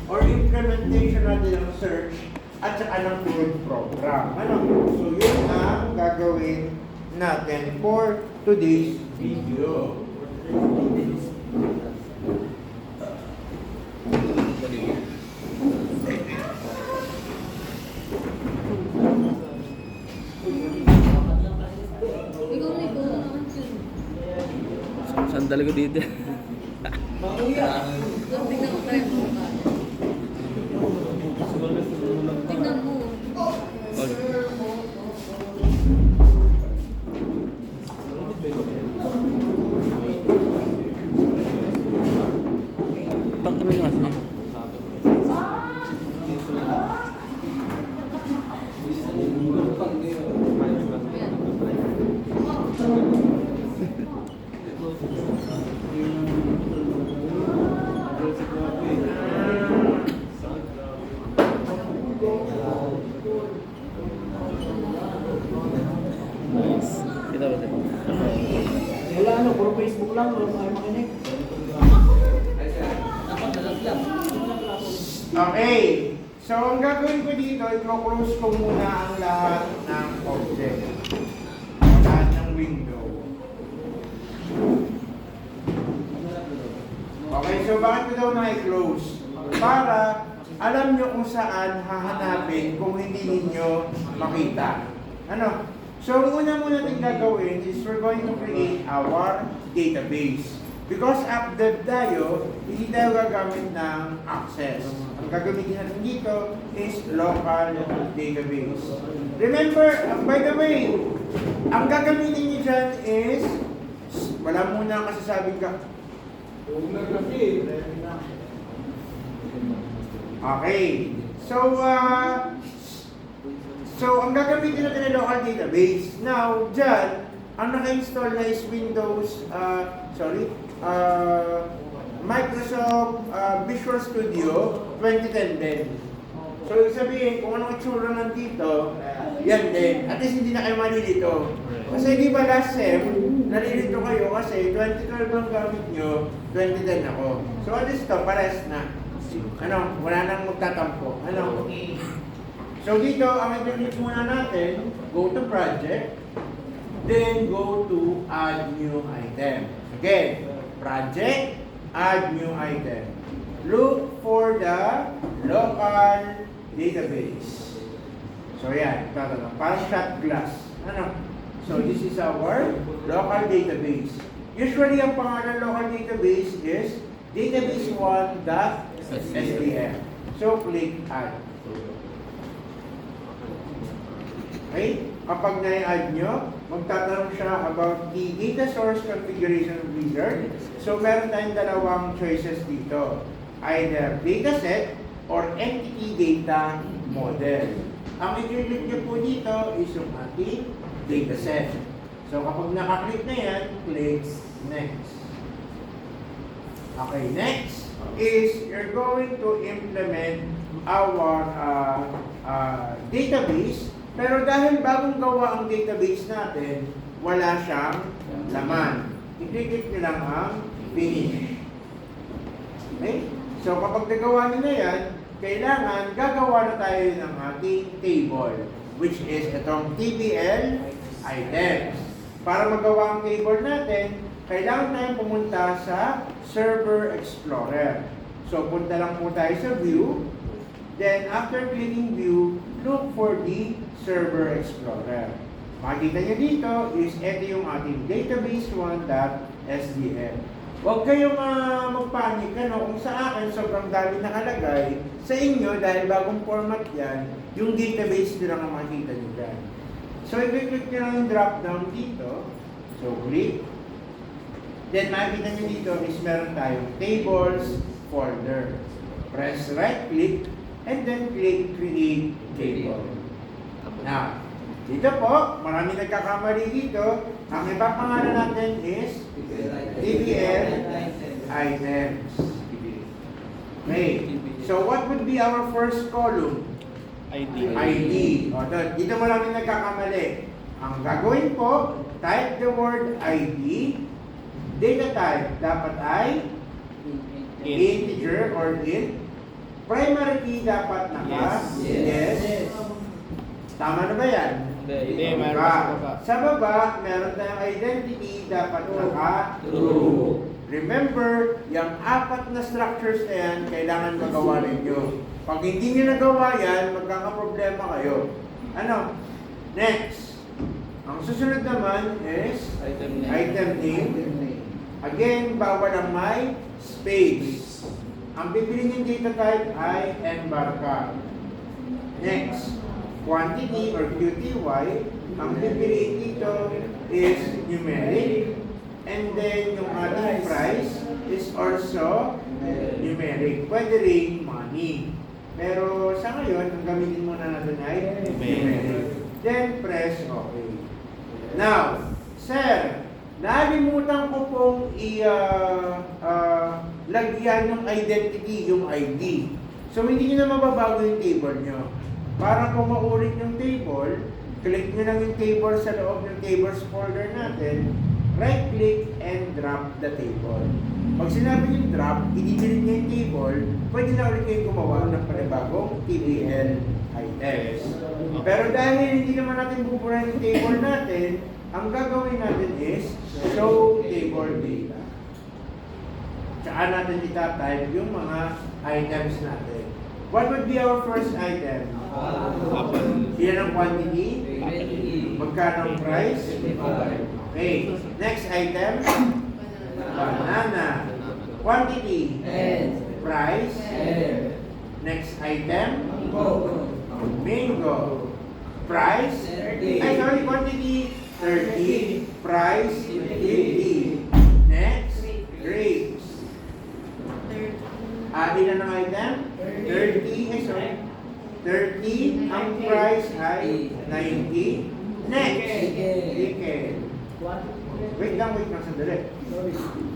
or implementation natin ng search at saka ng code program. Ano? So, yun ang gagawin natin for today's video. Sandal ko dito. Tingnan mo tayo mukha. Tingnan mo. Pagkami nga siya. Nice. Kita ba ito? Wala ano, puro Facebook lang, wala tayo makinig. Okay. So, ang gagawin ko dito, i-close ko muna ang lahat ng object. Lahat ng window. Okay, so bakit ko daw na-close? Para alam nyo kung saan hahanapin kung hindi ninyo makita. Ano? So, ang una muna natin gagawin is we're going to create our database. Because update tayo, hindi tayo gagamit ng access. Ang gagamitin natin dito is local database. Remember, by the way, ang gagamitin nyo dyan is, wala muna kasasabing ka. Okay. So, ang gagamitin natin ay local database. Now, dyan, ang naka-install na is Windows, Microsoft Visual Studio 2010 din. So, ibig sabihin, kung anong itsura nandito, yan din. At least hindi na kayo malilito. Kasi di ba last sem, nalilito kayo kasi 2012 ang gamit nyo, 2010 ako. So, at least ito, pares na. Ano, wala nang magtatampo. Ano? So, dito, ang i-click muna natin, go to project, then go to add new item. Again, project, add new item. Look for the local database. So yan, parang shot glass. Ano? So this is our local database. Usually ang pangalan local database is database1.sdf. So click add. Okay? Kapag na-add nyo, magtatanong siya about the data source configuration wizard. So, meron tayong dalawang choices dito. Either dataset or entity data model. Ang i-click nyo po dito is yung ating dataset. So, kapag nakaklik na yan, click next. Okay, next is you're going to implement our database. Pero dahil bagong gawa ang database natin, wala siyang laman. I-click nyo lang ang finish. Okay? So kapag nagawa nyo na yan, kailangan gagawa na tayo ng ating table, which is itong TBL items. Para magawa ang table natin, kailangan tayong pumunta sa Server Explorer. So punta lang po tayo sa View. Then after clicking View, look for the Server Explorer. Makikita nyo dito is ito yung ating database1.sdf. Huwag kayong magpanik, kung sa akin sobrang dami nakalagay. Sa inyo, dahil bagong format yan, yung database nyo lang ang makikita nyo dyan. So, i-click nyo lang yung drop down dito. So, click. Then, makikita nyo dito is meron tayong tables folder. Press right click and then click create table. Now, dito po, marami nagkakamali dito. Ang ibang pangalan natin is TBL items. Okay. So, what would be our first column? ID. ID. O, dito marami nagkakamali. Ang gagawin po, type the word ID. Data type dapat ay integer or int. primary key dapat yes. Tama na ba yan? Hindi, mayroon Diba? pa sa baba. Sa baba, meron tayong identity, dapat true. Remember, yung apat na structures na yan, kailangan magawa ninyo. Pag hindi nyo nagawa yan, magkakaproblema kayo. Ano? Next. Ang susunod naman is item name. Again, bawal ang may space. Ang bibili niyong data type ay Embarca. Next. Quantity or QTY, ang pipiliin dito is numeric, and then yung ating price is also numeric. Pwede rin money. Pero sa ngayon, ang gamitin muna natin ay numeric. Then press OK. Now, sir, nalimutan ko pong lagyan yung identity, yung ID. So hindi nyo na mababago yung table nyo. Para kung maulit yung table, click nyo lang yung table sa loob ng tables folder natin, right-click and drop the table. Pag sinabi yung drop, i-delete nyo yung table, pwede na ulit kayo gumawa ng panibagong TBL items. Pero dahil hindi naman natin buburahin yung table natin, ang gagawin natin is show table data. Tsaka natin itatype yung mga items natin. What would be our first item? Ilan ang quantity? Magkano ang price? Okay. Next item? Banana. Quantity? Price? Next item? Mango. Price? Ay, sorry, quantity 30. Price 50. Next? Grapes. Ilan ang item? 30. Sorry. 30. Ang price ay 90. Next. Chicken. Wait lang sandali.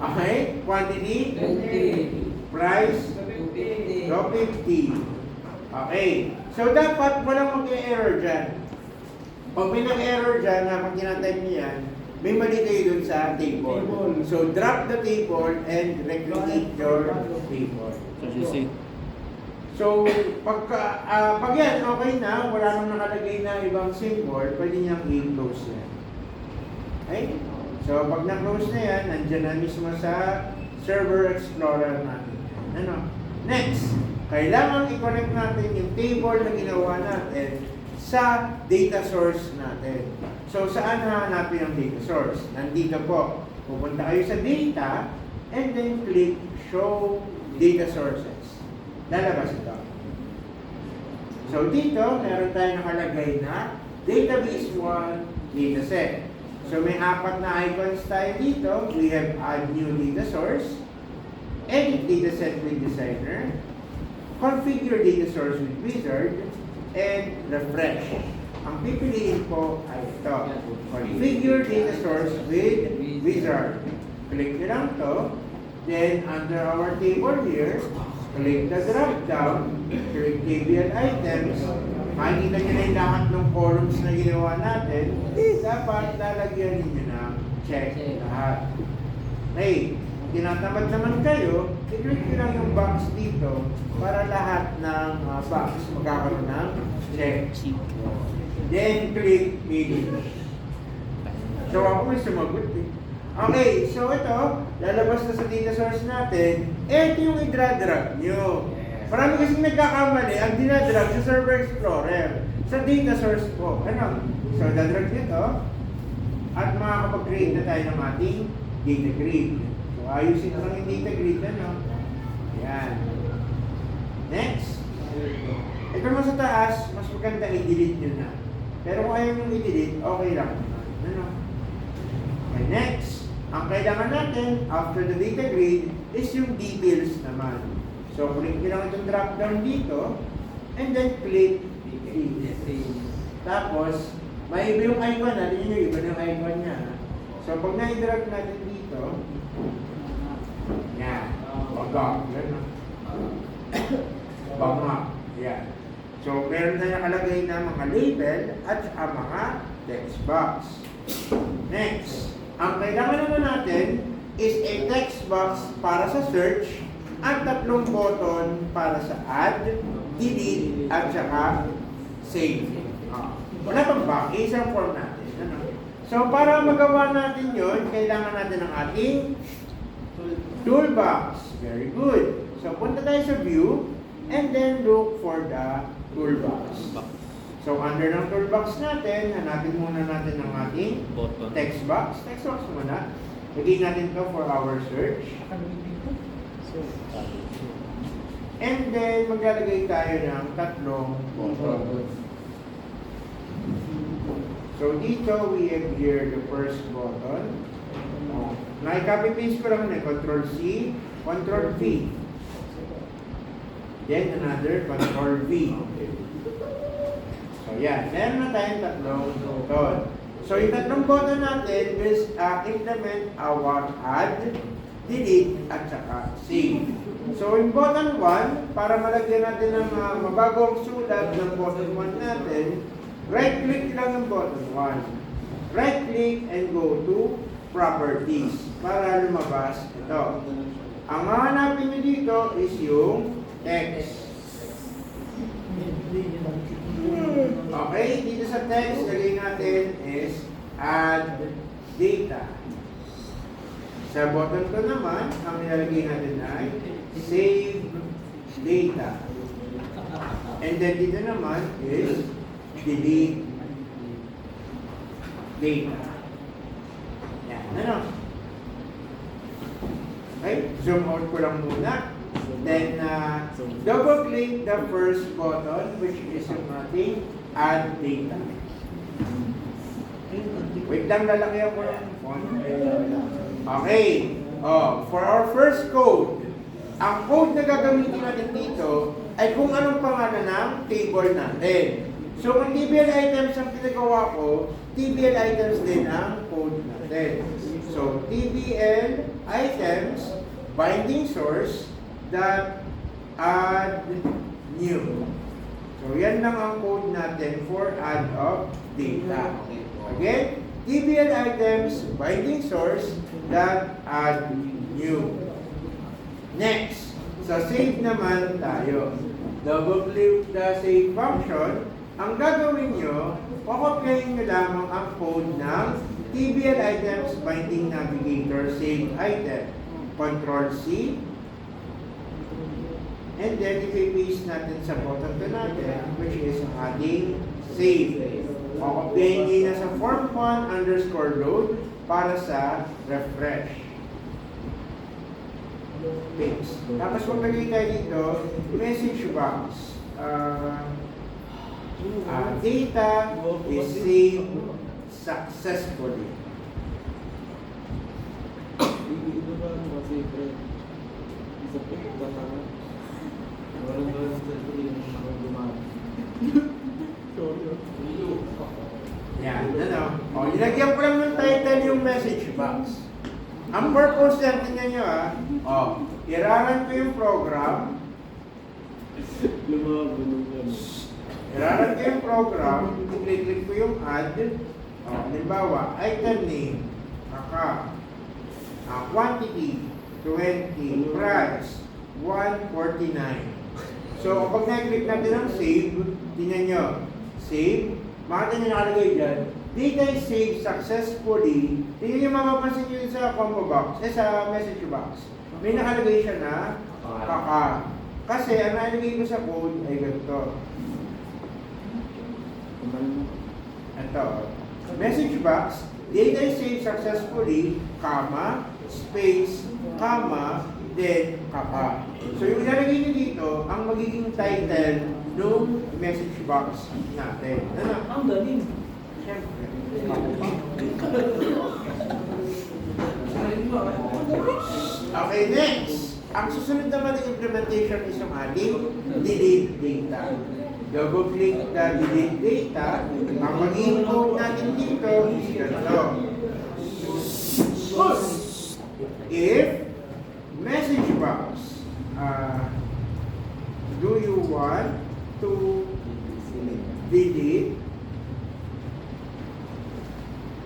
Okay. Quantity? Price? 250. Okay. So dapat walang mag-error dyan. Pag may nag-error dyan, pag tinatype niyo yan, may mali kayo dun sa table. So drop the table and recreate your table. So, you see. So, pag yan, okay na, wala nang nakalagay na ibang symbol, pwede niyang i-close yan. Okay? So, pag na-close na yan, nandyan na mismo sa Server Explorer natin. Ano? Next, kailangan i-connect natin yung table na ginawa natin sa data source natin. So, saan hahanapin ang data source? Nandito po. Pupunta kayo sa data, and then click Show Data Sources. Lalabas ito. So dito, meron tayong nakalagay na Database 1 Dataset. So may apat na icons tayo dito. We have Add New Data Source, Edit Dataset with Designer, Configure Data Source with Wizard, and Refresh. Ang pipiliin ko ay ito. Configure Data Source with Wizard. Click nyo lang to. Then under our table here, click the drop down, click TBL items, makikita nyo na yung lahat ng columns na ginawa natin, dapat lalagyan ninyo ng check lahat. Okay, kung tinatamad naman kayo, i-click nyo lang yung box dito para lahat ng box magkakaroon ng check. Then click Edit. So ako may sumagot eh. Okay, so ito, lalabas na sa data source natin. Ito yung i-drag nyo. Marami kasing nagkakamali ang dinadrag sa Server Explorer. Sa data source po. Ano? So, dadrag nyo ito. At makakapag-create na tayo ng ating data grid. So, ayusin ko lang yung data grid. Ano? Ayan. Next. Ito mo sa taas, mas maganda i-delete nyo na. Pero kung ayaw nyo i-delete, okay lang. Ano? Okay, next. Ang kailangan natin, after the data grid, is yung details naman. So, click nyo lang itong drop down dito, and then click details. Tapos, may iba yung icon natin, yung iba ng icon niya. So, pag na-drag natin dito, yan, bagak, yan na. Bagak, yan. So, meron na nakalagay na mga label at mga text box. Next. Ang kailangan naman natin is a text box para sa search ang tatlong button para sa add, delete, at saka save. Wala pang back, isang form natin. Ano? So para magawa natin yon, kailangan natin ng ating toolbox. Very good. So punta tayo sa view and then look for the toolbox. So under ng toolbox natin, hanapin muna natin ang ating Button. text box. Text box muna. Lagyan natin to for our search. And then maglalagay tayo ng tatlong button. So dito we have here the first button. Na-copy paste ko lang na Control C, Control V. Then another Control V. So yan, meron na tayong tatlong button. So yung tatlong button natin is implement our add, delete, at saka save. So in button 1, para malagyan natin ng mabagong sulat ng button 1 natin, right-click lang ng button 1. Right-click and go to Properties para lumabas ito. Ang hahanapin nyo dito is yung text. Okay, dito sa text, lagay natin is add data. Sa button ko naman, ang nilalagay natin ay save data. And then dito naman is delete data. Yan, ano? Okay, zoom out ko lang muna. Then, double click the first button, which is yung ating add data. Wait lang, lalaki ako lang. Okay. For our first code, ang code na gagamitin natin dito ay kung anong pangalan ng table natin. So, kung TBL items ang pinagawa ko, TBL items din ang code natin. So, TBL items, binding source, that add new. So, yan lang ang code natin for add of data. Again, TBL items, binding source, that add new. Next, sa save naman tayo. Double click the save function. Ang gagawin nyo, pakopyahin nyo lamang ang code ng TBL items, binding navigator, save item. Control C. And then, i-paste natin sa button to natin, which is ang ating save. Pakopyahin nyo na sa form 1 underscore load para sa refresh. Paste. Tapos maglagay tayo dito, message box. Data is saved successfully. Yan, ano? O, ilagyan ko lang ng title yung message box. Ang purpose yan, tingnan nyo iraran ko yung program. Iraran ko yung program, i-click ko yung add. Halimbawa, item name, quantity, 20, price, 149. So, kapag na-click natin ang save, tingnan nyo, save, makita nyo nakalagay dyan, data is saved successfully. Tingnan nyo mapapansin nyo sa combo box, sa message box. May nakalagay siya na kaka. Kasi ang nakalagay ko sa code ay ganito. Ito. Message box, data is saved successfully, comma, space, comma, then kaka. So yung ilalagay nyo dito, ang magiging title ng message box natin. Ano? Ang galing. Siyempre. Okay, next. Ang susunod naman ng implementation is yung ating delete data. Double click the delete data. Ang magiging code natin dito is ganito. If message box, do you want to delete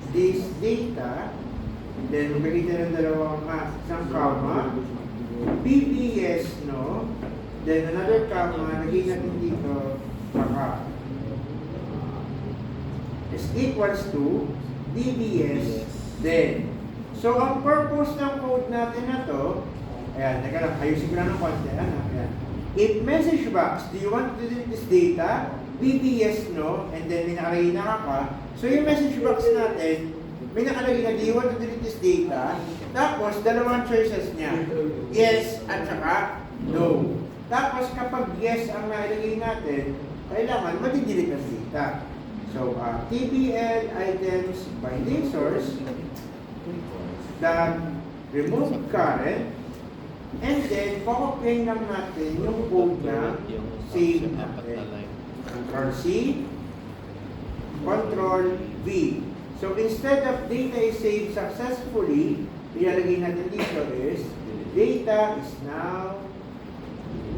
this data? And then, magkakita ng dalawang isang comma, BBS, no? Then another comma, lagay natin dito, baka. Is equals to BBS, then. So, ang purpose ng code natin na to, ayan, teka lang, ayusin ko lang ng konti, ayan. If message box, do you want to delete this data? BBS, no? And then, may nakalagay na ka. So, yung message box natin, may nakalagay na, do you want to delete this data? Tapos, dalawang choices niya. Yes at saka no. Tapos, kapag yes ang nailagay natin, kailangan madidelete ang data. So, TBL items by name source that remove current, and then, pakopyahin lang natin yung code na save natin. Control C, Control V. So instead of data is saved successfully, ilalagay natin dito is data is now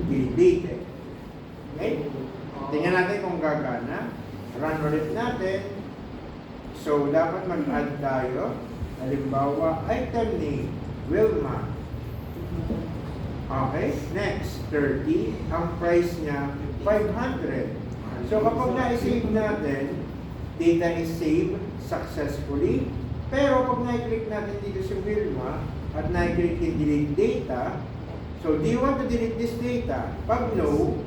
deleted. Okay? Tingnan natin kung gagana. Run ulit natin. So dapat mag-add tayo. Halimbawa, item name, Wilma. Okay, next, 30. Ang price niya, 500. So kapag na-save natin, data is saved successfully. Pero pag na-click natin dito sa Wilma at na-click yung delete data, so do you want to delete this data? Pag no,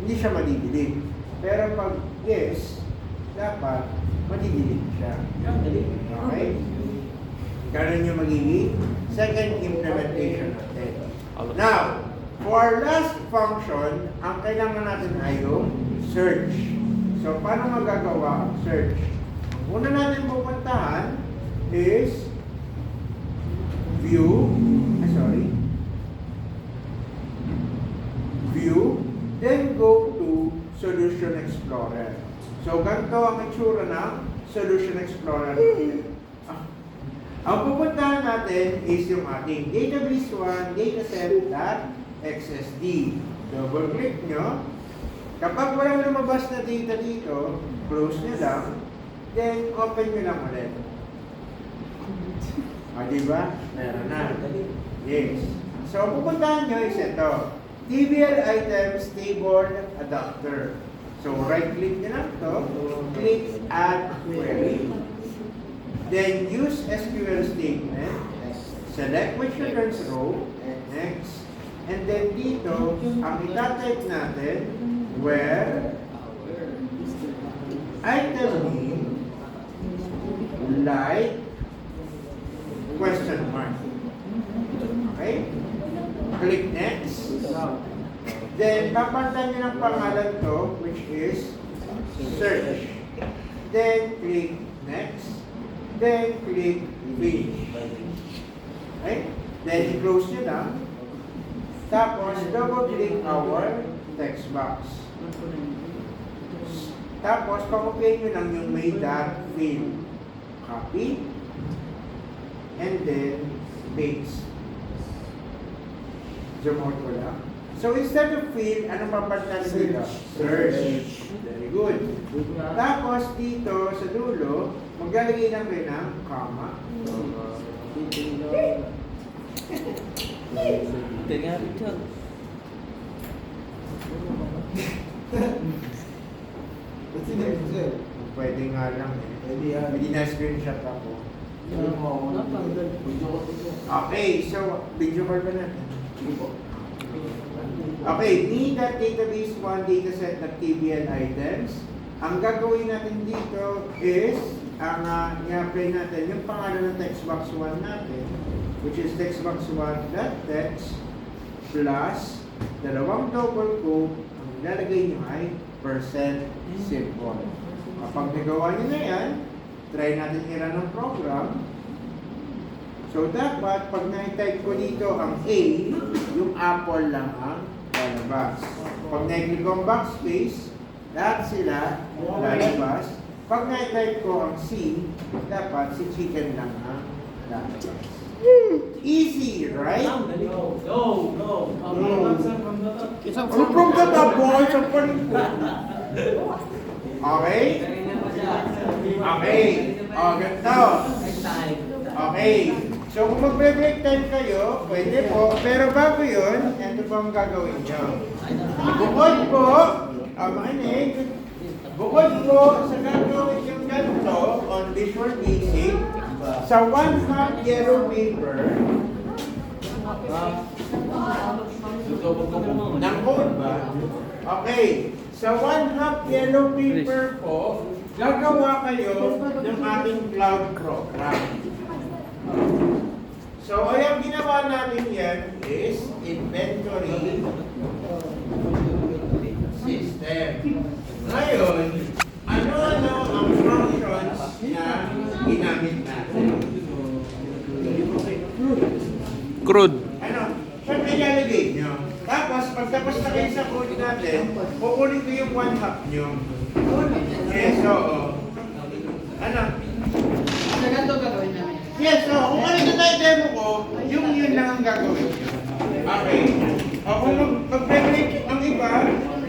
hindi siya madidelete. Pero pag yes, dapat madidelete siya. Okay? Ganun yung magiging second implementation natin. Now, for our last function, ang kailangan natin ay yung search. So, paano magagawa ang search? Ang una natin pupuntahan is view, then go to Solution Explorer. So, ganito ang itsura ng Solution Explorer natin. Ang pupuntahan natin is yung ating database1 dataset.xsd. Double click nyo. Kapag walang lumabas na data dito, close nyo lang, then open nyo lang ulit. Diba? Meron na. Yes. So, pupuntahan nyo is ito. TBL items table adapter. So, right click nyo lang to, click add query. Then use SQL statement, select which returns row, next, and then dito, ang itatype natin, where item name, like, question mark. Okay? Click next. Then, papalitan nyo ng pangalan to, which is search. Then, click next. Then, click finish. Okay? Then, i-close nyo lang. Tapos, double-click our text box. Tapos, pakopyahin nyo lang yung may dot fill. Copy. And then, paste. Zoom out ko lang. So, instead of fill, anong papalitan dito? Search. Very good. Tapos, dito sa dulo, maglalagay lang kayo ng comma. Tingnan rin dyan. Pwede nga lang eh. Hindi na screenshot ako. Okay, so video call ba natin? Okay, me.database1 dataset.tbl items. Ang gagawin natin dito is, ang i-apply natin yung pangalan ng text box 1 natin, which is textbox1.text plus dalawang double quote, ang ilalagay nyo ay %simple. Kapag nagawa nyo na yan, try natin i-run ng program. So dapat, pag na-type ko dito ang A, yung apple lang ang lalabas. Pag na-click ko ang backspace, lahat sila lalabas. Pag na-type ko ang C, dapat si chicken lang ang lalabas. Easy, right? No. Ano from the top, boy? Sa palikod. Okay? Okay. O, ganito. Okay. So kung magbe-break time kayo, pwede po. Pero bago yun, ito po ang gagawin nyo. Bukod po, makinig, bukod po sa gagawin yung ganito on Visual Basic, sa 1/2 yellow paper, ng code ba? Okay. Sa 1/2 yellow paper po, gagawa kayo ng ating cloud program. So, ang ginawa natin yan is inventory system. Ngayon, ano-ano ang functions na ginamit natin? Crude. Ano? Siyempre ilalagay nyo. Tapos, pagtapos na kayo sa code natin, kukunin ko yung 1/2 nyo. Yes, oo. Ano? Sa ganito gagawin namin. Yes, oo. Kung ano ito tayo demo ko, yung yun lang ang gagawin nyo. Okay. O kung mag-break ang iba,